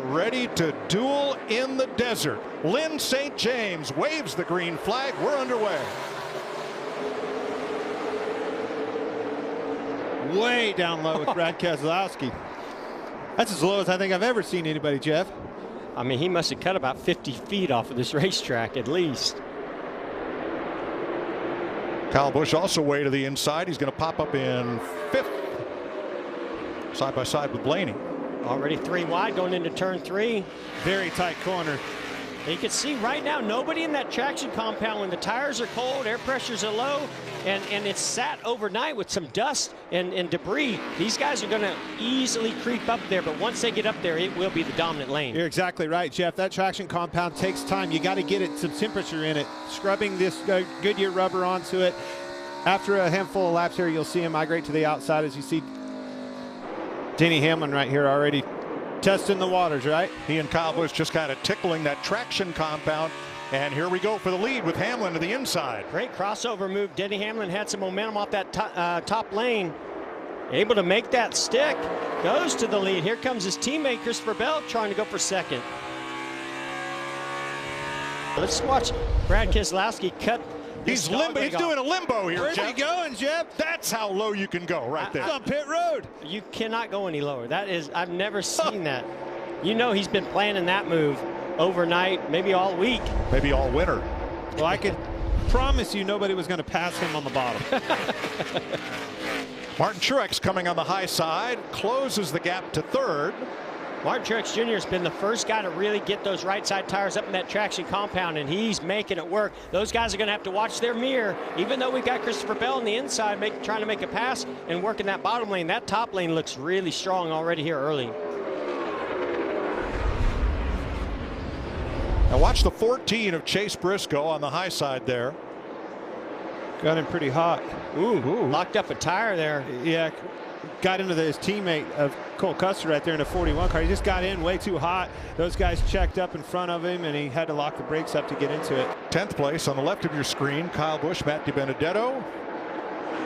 ready to duel in the desert. Lynn St. James waves the green flag. We're underway. Way down low with Brad Keselowski. That's as low as I think I've ever seen anybody, Jeff. I mean, he must have cut about 50 feet off of this racetrack at least. Kyle Busch also way to the inside. He's going to pop up in 5th. Side by side with Blaney. Already 3 wide going into turn 3. Very tight corner. And you can see right now nobody in that traction compound when the tires are cold, air pressures are low, and it's sat overnight with some dust and debris. These guys are going to easily creep up there, but once they get up there, it will be the dominant lane. You're exactly right, Jeff. That traction compound takes time. You got to get it some temperature in it. Scrubbing this Goodyear rubber onto it. After a handful of laps here, you'll see him migrate to the outside as you see Denny Hamlin right here already testing the waters, right? He and Kyle Busch just kind of tickling that traction compound. And here we go for the lead with Hamlin to the inside. Great crossover move. Denny Hamlin had some momentum off that top lane. Able to make that stick. Goes to the lead. Here comes his teammate Christopher Bell trying to go for 2nd. Let's watch Brad Keselowski cut. He's doing a limbo here, Where's Jeff. he going, Jeff? That's how low you can go right there. It's on pit road. You cannot go any lower. That is, I've never seen that. You know he's been planning that move overnight, maybe all week. Maybe all winter. Well, I could promise you nobody was going to pass him on the bottom. Martin Truex coming on the high side, closes the gap to 3rd. Martin Truex Jr. has been the first guy to really get those right side tires up in that traction compound, and he's making it work. Those guys are going to have to watch their mirror. Even though we've got Christopher Bell on the inside trying to make a pass and work in that bottom lane, that top lane looks really strong already here early. Now watch the 14 of Chase Briscoe on the high side there. Got him pretty hot. Ooh. Locked up a tire there. Yeah, got into his teammate of Cole Custer right there in a 41 car. He just got in way too hot. Those guys checked up in front of him, and he had to lock the brakes up to get into it. 10th place on the left of your screen, Kyle Busch, Matt DiBenedetto.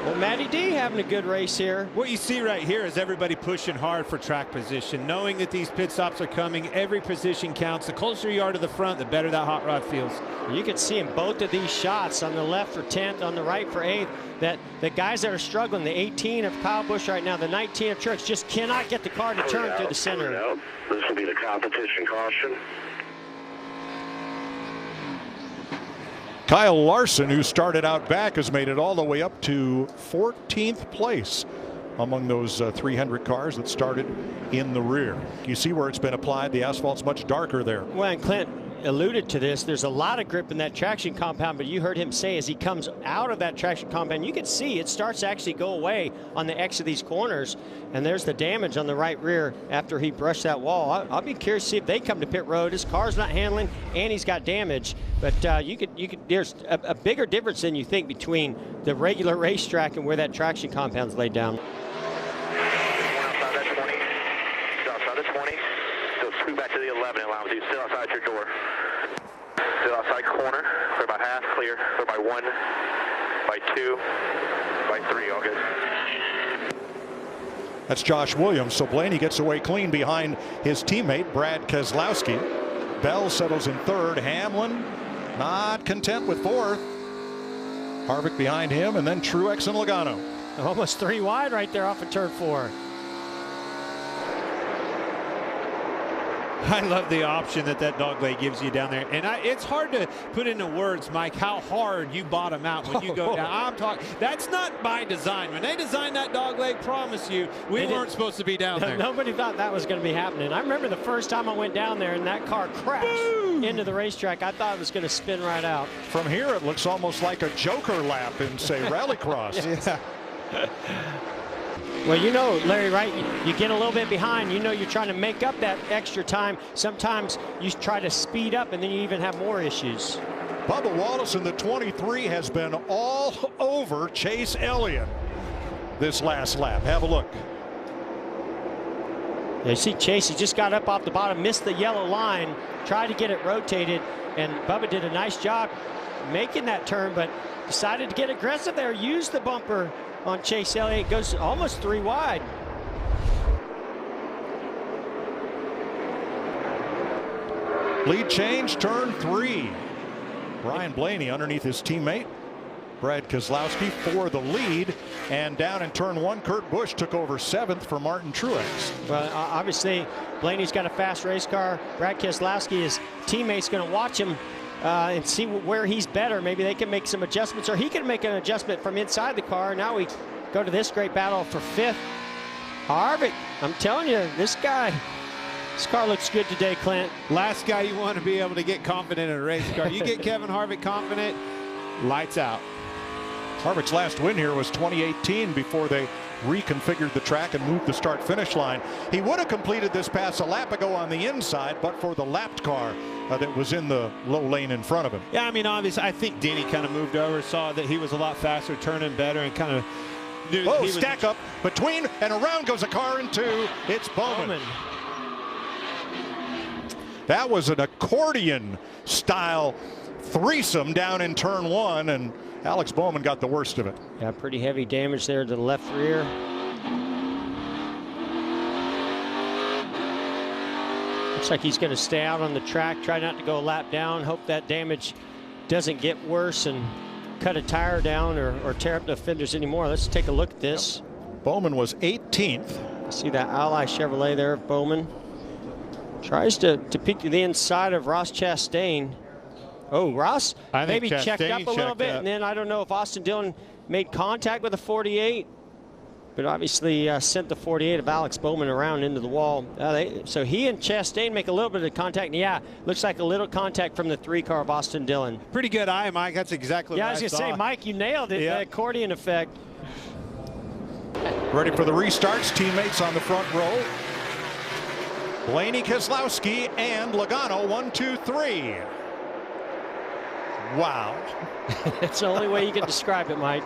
Well, Matty D having a good race here. What you see right here is everybody pushing hard for track position, knowing that these pit stops are coming. Every position counts. The closer you are to the front, the better that hot rod feels. You can see in both of these shots, on the left for 10th, on the right for 8th, that the guys that are struggling, the 18 of Kyle Busch right now, the 19 of Truex, just cannot get the car to turn through the center. This will be the competition caution. Kyle Larson, who started out back, has made it all the way up to 14th place among those 300 cars that started in the rear. You see where it's been applied. The asphalt's much darker there. Well, and Clint alluded to this. There's a lot of grip in that traction compound, but you heard him say as he comes out of that traction compound, you can see it starts to actually go away on the X of these corners, and there's the damage on the right rear after he brushed that wall. I'll be curious to see if they come to pit road. His car's not handling, and he's got damage. But there's a bigger difference than you think between the regular racetrack and where that traction compound's laid down. Outside that 20. Still outside the 20. Still scoot back to the 11 and allow you still outside your door. Still outside corner. Clear by half, clear. Clear by 1, by 2, by 3. All good. That's Josh Williams. So Blaney gets away clean behind his teammate, Brad Keselowski. Bell settles in 3rd. Hamlin not content with 4th. Harvick behind him, and then Truex and Logano. Almost 3 wide right there off of turn 4. I love the option that dogleg gives you down there. And it's hard to put into words, Mike, how hard you bottom out when you go down. I'm talking, that's not by design. When they designed that dogleg, promise you, we weren't supposed to be down there. Nobody thought that was going to be happening. I remember the first time I went down there and that car crashed into the racetrack. I thought it was going to spin right out. From here, it looks almost like a Joker lap in, say, Rallycross. Yeah. Well, you know, Larry, right? You get a little bit behind. You know you're trying to make up that extra time. Sometimes you try to speed up, and then you even have more issues. Bubba Wallace in the 23 has been all over Chase Elliott this last lap. Have a look. You see Chase, he just got up off the bottom, missed the yellow line, tried to get it rotated, and Bubba did a nice job making that turn, but decided to get aggressive there, use the bumper on Chase Elliott. Goes almost 3 wide. Lead change, turn 3. Brian Blaney underneath his teammate Brad Keselowski for the lead, and down in turn 1, Kurt Busch took over 7th for Martin Truex. Well, obviously Blaney's got a fast race car. Brad Keselowski, his teammate's going to watch him and see where he's better. Maybe they can make some adjustments, or he can make an adjustment from inside the car. Now we go to this great battle for 5th. Harvick, I'm telling you, this car looks good today, Clint. Last guy you want to be able to get confident in a race car. You get Kevin Harvick confident, lights out. Harvick's last win here was 2018 before they reconfigured the track and moved the start-finish line. He would have completed this pass a lap ago on the inside, but for the lapped car that was in the low lane in front of him. Yeah, I mean, obviously, I think Denny kind of moved over, saw that he was a lot faster, turning better, and kind of knew that he stack up between, and around goes a car in 2. It's Bowman. That was an accordion-style threesome down in turn 1, and Alex Bowman got the worst of it. Yeah, pretty heavy damage there to the left rear. Looks like he's going to stay out on the track, try not to go a lap down, hope that damage doesn't get worse and cut a tire down or tear up the fenders anymore. Let's take a look at this. Bowman was 18th. See that Ally Chevrolet there, Bowman. Tries to peek to the inside of Ross Chastain. Oh, Ross maybe checked up a little bit, and then I don't know if Austin Dillon made contact with the 48, but obviously sent the 48 of Alex Bowman around into the wall. So he and Chastain make a little bit of contact, and yeah, looks like a little contact from the 3 car of Austin Dillon. Pretty good eye, Mike. That's exactly what I was going to say, Mike, you nailed it, the accordion effect. Ready for the restarts, teammates on the front row. Blaney, Keselowski, and Logano, 1, 2, 3. Wow. That's the only way you can describe it, Mike.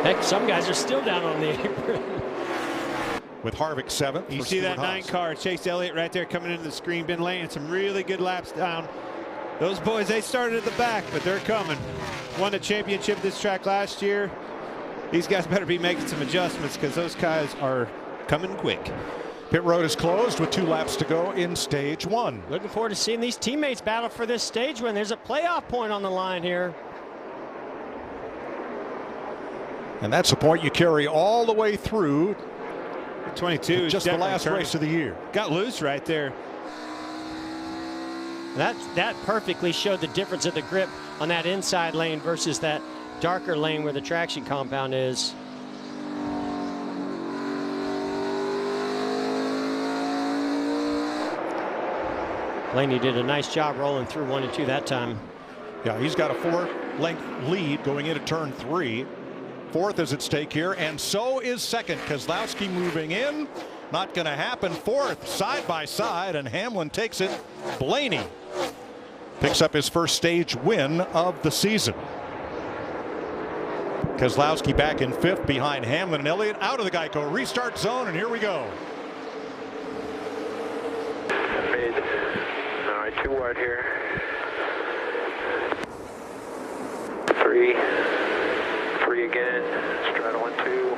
Heck, some guys are still down on the apron. With Harvick 7th. You see that 9 car, Chase Elliott right there coming into the screen, been laying some really good laps down. Those boys, they started at the back, but they're coming. Won a championship this track last year. These guys better be making some adjustments because those guys are coming quick. Pit road is closed with 2 laps to go in stage 1. Looking forward to seeing these teammates battle for this stage win. There's a playoff point on the line here. And that's a point you carry all the way through 22. Just the last race of the year. Got loose right there. That perfectly showed the difference of the grip on that inside lane versus that darker lane where the traction compound is. Blaney did a nice job rolling through 1 and 2 that time. Yeah, he's got a 4-length lead going into turn 3. 4th is at stake here, and so is 2nd. Keselowski moving in. Not going to happen. 4th, side by side, and Hamlin takes it. Blaney picks up his first stage win of the season. Keselowski back in 5th behind Hamlin and Elliott. Out of the Geico restart zone, and here we go. All right, 2 wide here. 3 again. Straddling 2.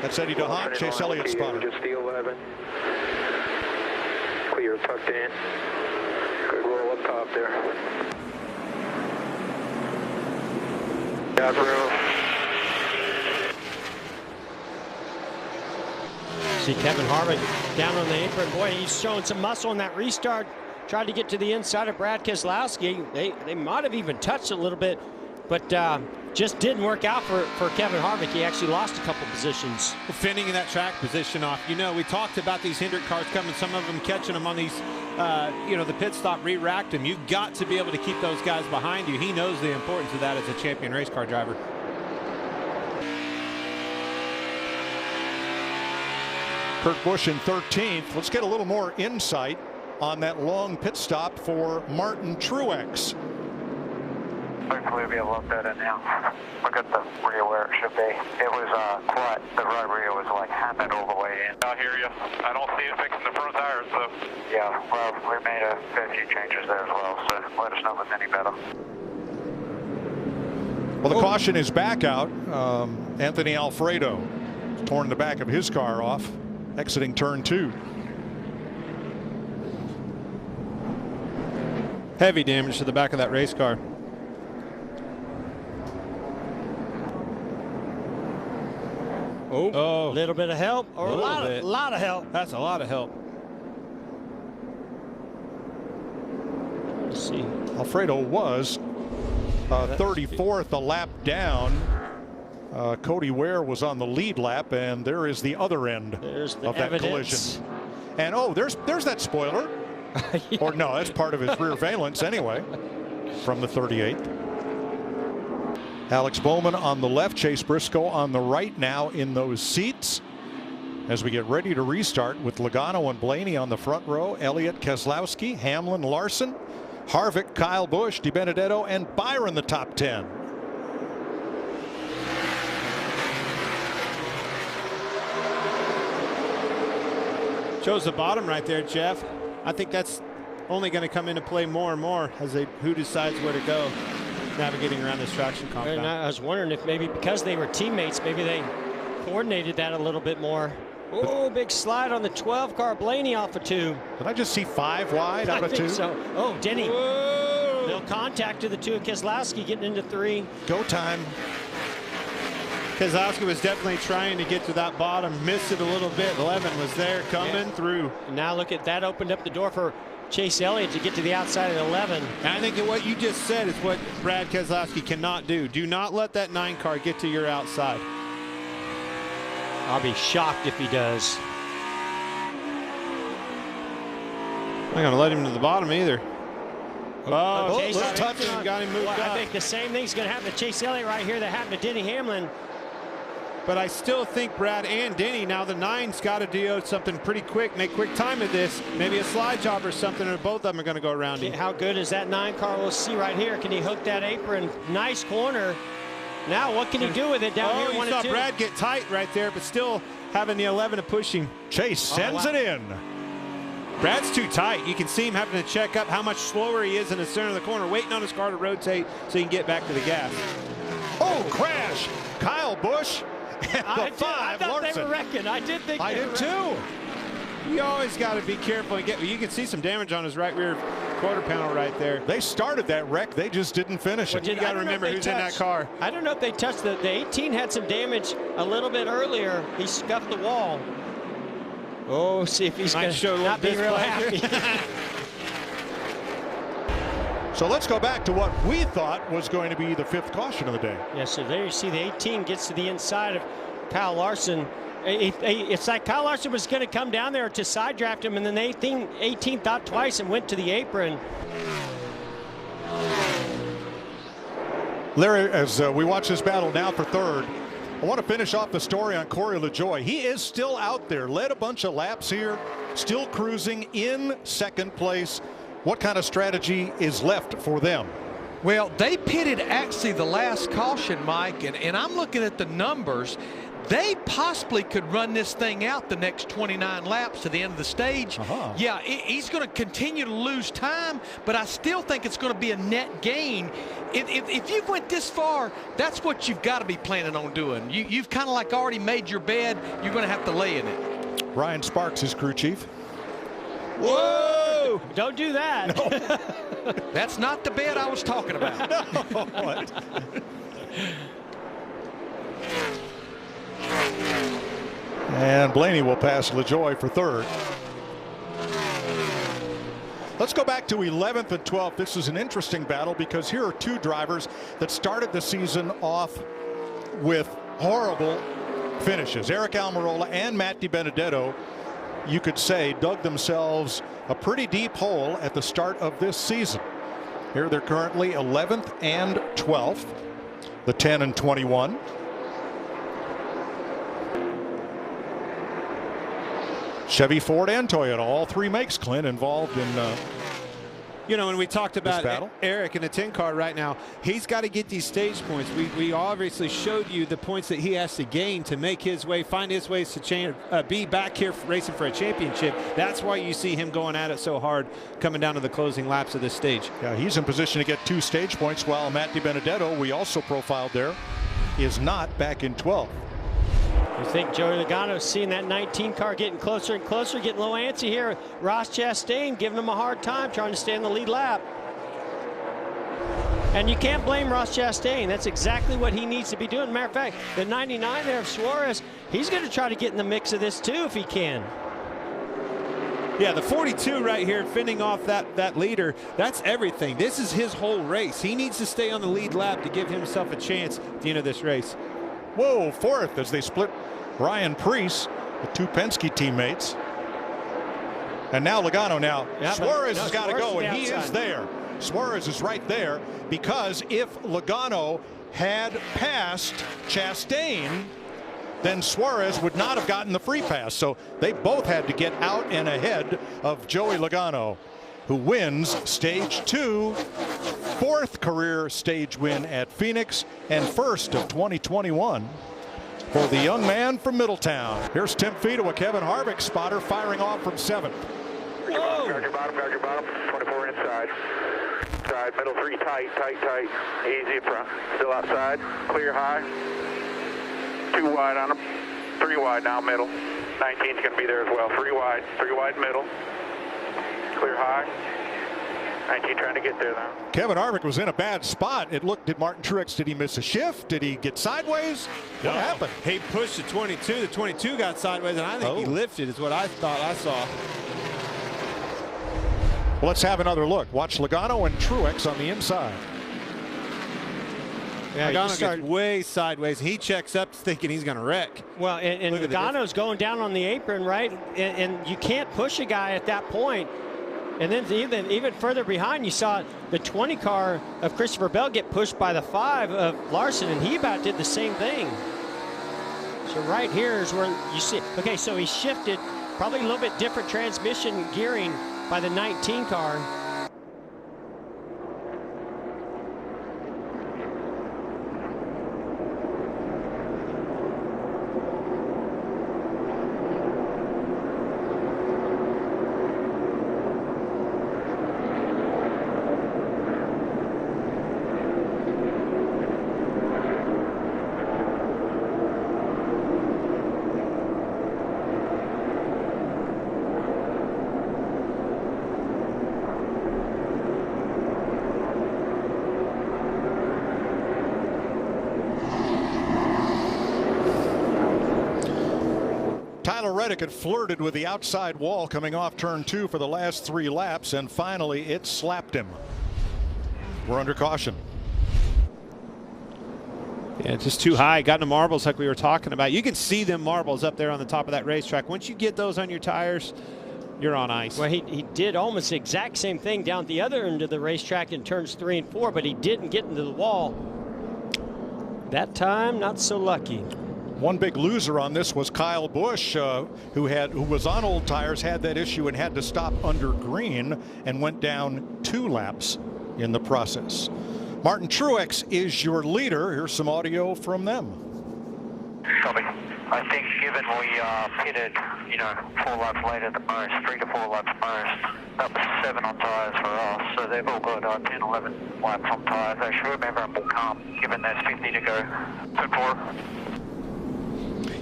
That's Eddie DeHaan, Chase Elliott spotter. Just the 11. Clear, tucked in. Good roll up top there. Got room. See Kevin Harvick down on the apron. Boy, he's showing some muscle in that restart. Tried to get to the inside of Brad Keselowski. They might have even touched a little bit, but just didn't work out for Kevin Harvick. He actually lost a couple positions. Well, fending in that track position off. You know, we talked about these Hendrick cars coming, some of them catching them on these, the pit stop re-racked them. You've got to be able to keep those guys behind you. He knows the importance of that as a champion race car driver. Kurt Busch in 13th. Let's get a little more insight on that long pit stop for Martin Truex. Hopefully we'll be able to look that in now. Look at the rear where it should be. It was quite, the right rear was like hammered all the way in. I hear you. I don't see it fixing the front tires, so. Yeah, well, we made a fair few changes there as well, so let us know if it's any better. Well, the caution is back out. Anthony Alfredo torn the back of his car off, exiting turn 2. Heavy damage to the back of that race car. Oh, a little bit of help, or a lot of help. That's a lot of help. Let's see. Alfredo was 34th a lap down. Cody Ware was on the lead lap, and there is the other end There's the of that evidence. collision. And oh, there's that spoiler. Yeah. Or no, that's part of his rear valence anyway, from the 38th. Alex Bowman on the left, Chase Briscoe on the right now in those seats as we get ready to restart with Logano and Blaney on the front row, Elliott, Keselowski, Hamlin, Larson, Harvick, Kyle Busch, DiBenedetto, and Byron the top 10. Shows the bottom right there, Jeff. I think that's only going to come into play more and more as who decides where to go navigating around this traction compound. And I was wondering if maybe because they were teammates, maybe they coordinated that a little bit more. Oh, big slide on the 12 car. Blaney off of 2. Did I just see 5 wide out I of think 2? so. Oh, Denny. Whoa. Little contact to the 2 of Keselowski getting into 3. Go time. Keselowski was definitely trying to get to that bottom, missed it a little bit. 11 was there coming through. And now look at that, opened up the door for Chase Elliott to get to the outside of 11. And I think that what you just said is what Brad Keselowski cannot do. Do not let that 9 car get to your outside. I'll be shocked if he does. I'm not going to let him to the bottom either. Oh, Chase little touch Elliott. and got him moved Well, up. I think the same thing's going to happen to Chase Elliott right here that happened to Denny Hamlin. But I still think Brad and Denny, now the 9's got to do something pretty quick, make quick time of this, maybe a slide job or something, and both of them are going to go around him. How good is that 9 car? We'll see right here. Can he hook that apron? Nice corner. Now what can he do with it down here? You 1 saw and 2. Brad get tight right there, but still having the 11 to push him. Chase sends it in. Brad's too tight. You can see him having to check up how much slower he is in the center of the corner, waiting on his car to rotate so he can get back to the gas. Oh, crash. Kyle Busch. I Five, thought Larson. they were wrecking. I did think I they did were too. You always got to be careful and you can see some damage on his right rear quarter panel right there. They started that wreck. They just didn't finish it. You got to remember who's in that car. I don't know if they touched the 18 had some damage a little bit earlier. He scuffed the wall. Oh, see if he's going to not be real happy. So let's go back to what we thought was going to be the 5th caution of the day. Yeah, so there you see the 18 gets to the inside of Kyle Larson. It's like Kyle Larson was going to come down there to side draft him, and then the 18 thought twice and went to the apron. Larry, as we watch this battle now for 3rd, I want to finish off the story on Corey LaJoie. He is still out there, led a bunch of laps here, still cruising in 2nd place. What kind of strategy is left for them? Well, they pitted actually the last caution, Mike, and I'm looking at the numbers. They possibly could run this thing out the next 29 laps to the end of the stage. Yeah, he's going to continue to lose time, but I still think it's going to be a net gain. If you've went this far, that's what you've got to be planning on doing. You've kind of like already made your bed. You're going to have to lay in it. Ryan Sparks, his crew chief. Whoa! Don't do that. No. That's not the bed I was talking about. No, what? And Blaney will pass LaJoie for 3rd. Let's go back to 11th and 12th. This is an interesting battle because here are 2 drivers that started the season off with horrible finishes. Eric Almirola and Matt DiBenedetto, you could say, dug themselves a pretty deep hole at the start of this season. Here they're currently 11th and 12th, the 10 and 21. Chevy, Ford, and Toyota, all 3 makes, Clint, involved in You know, when we talked about battle? Eric in the 10 car right now, he's got to get these stage points. We obviously showed you the points that he has to gain to make his way, find his ways to be back here racing for a championship. That's why you see him going at it so hard coming down to the closing laps of this stage. Yeah, he's in position to get 2 stage points, while Matt DiBenedetto, we also profiled there, is not back in 12th. You think Joey Logano's seeing that 19 car getting closer and closer, getting a little antsy here. Ross Chastain giving him a hard time, trying to stay in the lead lap. And you can't blame Ross Chastain. That's exactly what he needs to be doing. Matter of fact, the 99 there of Suarez, he's going to try to get in the mix of this too if he can. Yeah, the 42 right here, fending off that leader, that's everything. This is his whole race. He needs to stay on the lead lap to give himself a chance at the end of this race. Whoa, fourth as they split Ryan Preece, the two Penske teammates. And now Logano. Now Suarez has got to go, and he is there. Suarez is right there, because if Logano had passed Chastain, then Suarez would not have gotten the free pass. So they both had to get out and ahead of Joey Logano, who wins stage 2, 4th career stage win at Phoenix, and 1st of 2021 for the young man from Middletown. Here's Tim Feto, a Kevin Harvick spotter, firing off from 7th. Guard your bottom, 24 inside. Side, middle 3, tight. Easy in front. Still outside, clear high. 2 wide on them, 3 wide now, middle. 19's going to be there as well. 3 wide middle. Clear high. 19 trying to get there now. Kevin Harvick was in a bad spot. It looked, did Martin Truex, did he miss a shift? Did he get sideways? What happened? He pushed the 22. The 22 got sideways, and I think he lifted is what I thought I saw. Well, let's have another look. Watch Logano and Truex on the inside. Yeah, Logano gets way sideways. He checks up thinking he's going to wreck. Well, and Logano's going down on the apron, right? And you can't push a guy at that point. And then even further behind, you saw the 20 car of Christopher Bell get pushed by the 5 of Larson, and he about did the same thing. So right here is where you see, okay, so he shifted, probably a little bit different transmission gearing by the 19 car. Reddick had flirted with the outside wall coming off turn 2 for the last 3 laps, and finally it slapped him. We're under caution. Yeah, just too high. Got in the marbles like we were talking about. You can see them marbles up there on the top of that racetrack. Once you get those on your tires, you're on ice. Well, he did almost the exact same thing down at the other end of the racetrack in turns 3 and 4, but he didn't get into the wall. That time, not so lucky. One big loser on this was Kyle Busch, who was on old tires, had that issue and had to stop under green and went down 2 laps in the process. Martin Truex is your leader. Here's some audio from them. Copy. I think given we pitted, 4 laps later the most, 3 to 4 laps most, that was 7 on tires for us. So they've all got 10, 11 laps on tires. They should remember and will come, given there's 50 to go. Turn 4.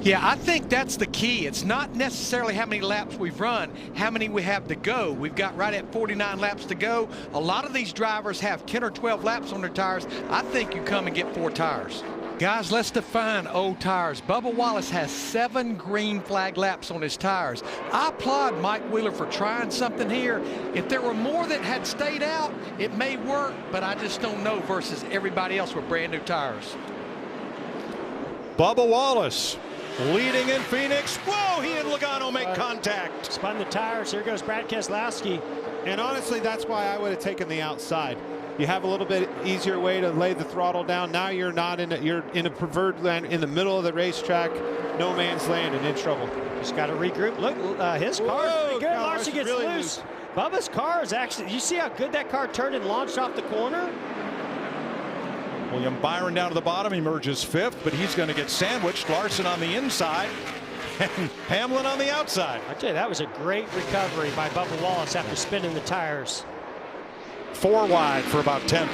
Yeah, I think that's the key. It's not necessarily how many laps we've run, how many we have to go. We've got right at 49 laps to go. A lot of these drivers have 10 or 12 laps on their tires. I think you come and get 4 tires. Guys, let's define old tires. Bubba Wallace has 7 green flag laps on his tires. I applaud Mike Wheeler for trying something here. If there were more that had stayed out, it may work, but I just don't know versus everybody else with brand new tires. Bubba Wallace leading in Phoenix. Whoa, he and Logano make contact. Spun the tires. Here goes Brad Keselowski. And honestly, that's why I would have taken the outside. You have a little bit easier way to lay the throttle down. Now you're not you're in a preferred land in the middle of the racetrack, no man's land, and in trouble. Just got to regroup. Look, his car is pretty good. Larson gets really loose. Bubba's car is actually, you see how good that car turned and launched off the corner? William Byron down to the bottom, emerges 5th, but he's going to get sandwiched. Larson on the inside and Hamlin on the outside. I tell you, that was a great recovery by Bubba Wallace after spinning the tires. 4 wide for about 10th.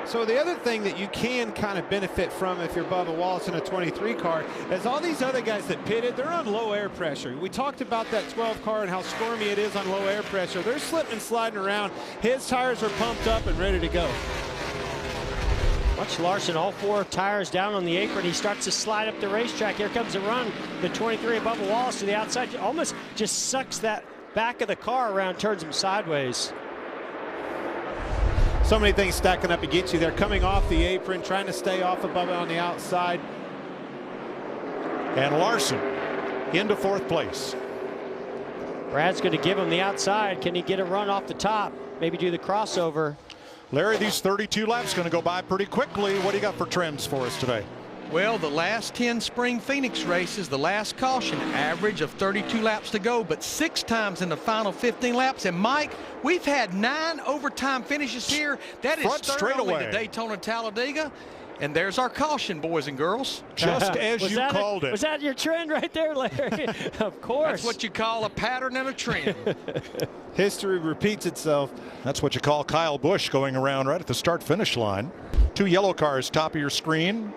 So the other thing that you can kind of benefit from if you're Bubba Wallace in a 23 car is all these other guys that pitted, they're on low air pressure. We talked about that 12 car and how stormy it is on low air pressure. They're slipping and sliding around. His tires are pumped up and ready to go. Watch Larson, all 4 tires down on the apron. He starts to slide up the racetrack. Here comes the run. The 23 of Bubba Wallace to the outside. Almost just sucks that back of the car around, turns him sideways. So many things stacking up against you. They're coming off the apron, trying to stay off of Bubba on the outside. And Larson into 4th place. Brad's going to give him the outside. Can he get a run off the top? Maybe do the crossover. Larry, these 32 laps going to go by pretty quickly. What do you got for trends for us today? Well, the last 10 spring Phoenix races, the last caution, average of 32 laps to go, but 6 times in the final 15 laps. And Mike, we've had 9 overtime finishes here. That is third only to Daytona, Talladega. And there's our caution, boys and girls. Just as you called it. Was that your trend right there, Larry? Of course. That's what you call a pattern and a trend. History repeats itself. That's what you call Kyle Busch going around right at the start-finish line. 2 yellow cars, top of your screen.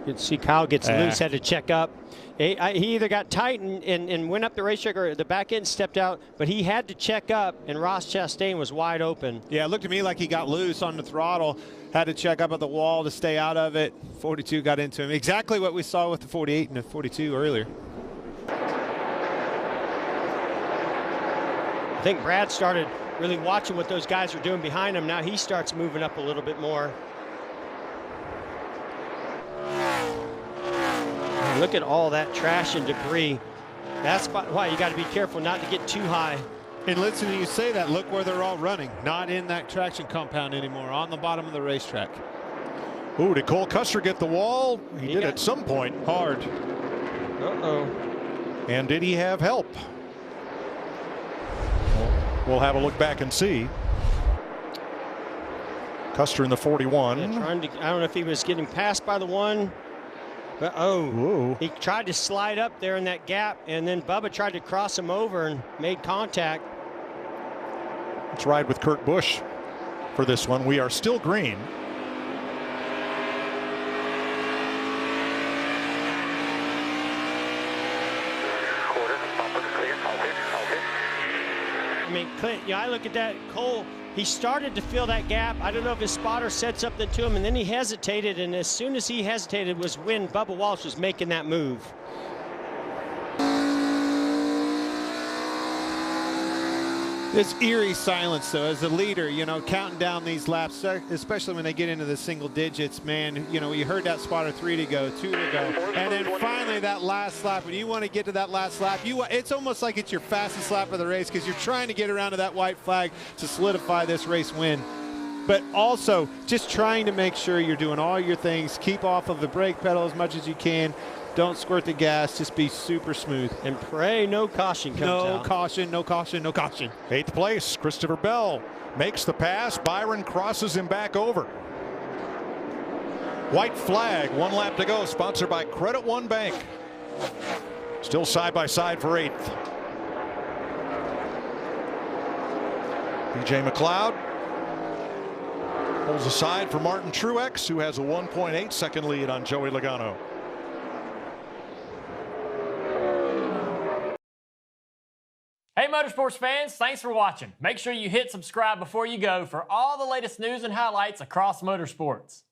You can see Kyle gets loose, had to check up. He either got tight and went up the racetrack, or the back end stepped out, but he had to check up, and Ross Chastain was wide open. Yeah, it looked to me like he got loose on the throttle, had to check up at the wall to stay out of it. 42 got into him. Exactly what we saw with the 48 and the 42 earlier. I think Brad started really watching what those guys are doing behind him. Now he starts moving up a little bit more. Look at all that trash and debris. That's why you got to be careful not to get too high. And listen to you say that, look where they're all running. Not in that traction compound anymore, on the bottom of the racetrack. Ooh, did Cole Custer get the wall? He did at some point. Hard. Uh-oh. And did he have help? We'll have a look back and see. Custer in the 41. Yeah, I don't know if he was getting passed by the one. But he tried to slide up there in that gap, and then Bubba tried to cross him over and made contact. Let's ride with Kurt Busch for this one. We are still green. I mean, Clint, I look at that. Cole, he started to fill that gap. I don't know if his spotter said something to him, and then he hesitated, and as soon as he hesitated was when Bubba Wallace was making that move. This eerie silence, though, as a leader, counting down these laps, especially when they get into the single digits, man, you heard that spotter 3 to go, 2 to go, and then finally that last lap. When you want to get to that last lap, it's almost like it's your fastest lap of the race because you're trying to get around to that white flag to solidify this race win. But also just trying to make sure you're doing all your things, keep off of the brake pedal as much as you can. Don't squirt the gas, just be super smooth. And pray no caution comes out. No caution, no caution, no caution. 8th place, Christopher Bell makes the pass. Byron crosses him back over. White flag, 1 lap to go, sponsored by Credit One Bank. Still side by side for 8th. BJ McLeod pulls aside for Martin Truex, who has a 1.8 second lead on Joey Logano. Hey Motorsports fans, thanks for watching. Make sure you hit subscribe before you go for all the latest news and highlights across motorsports.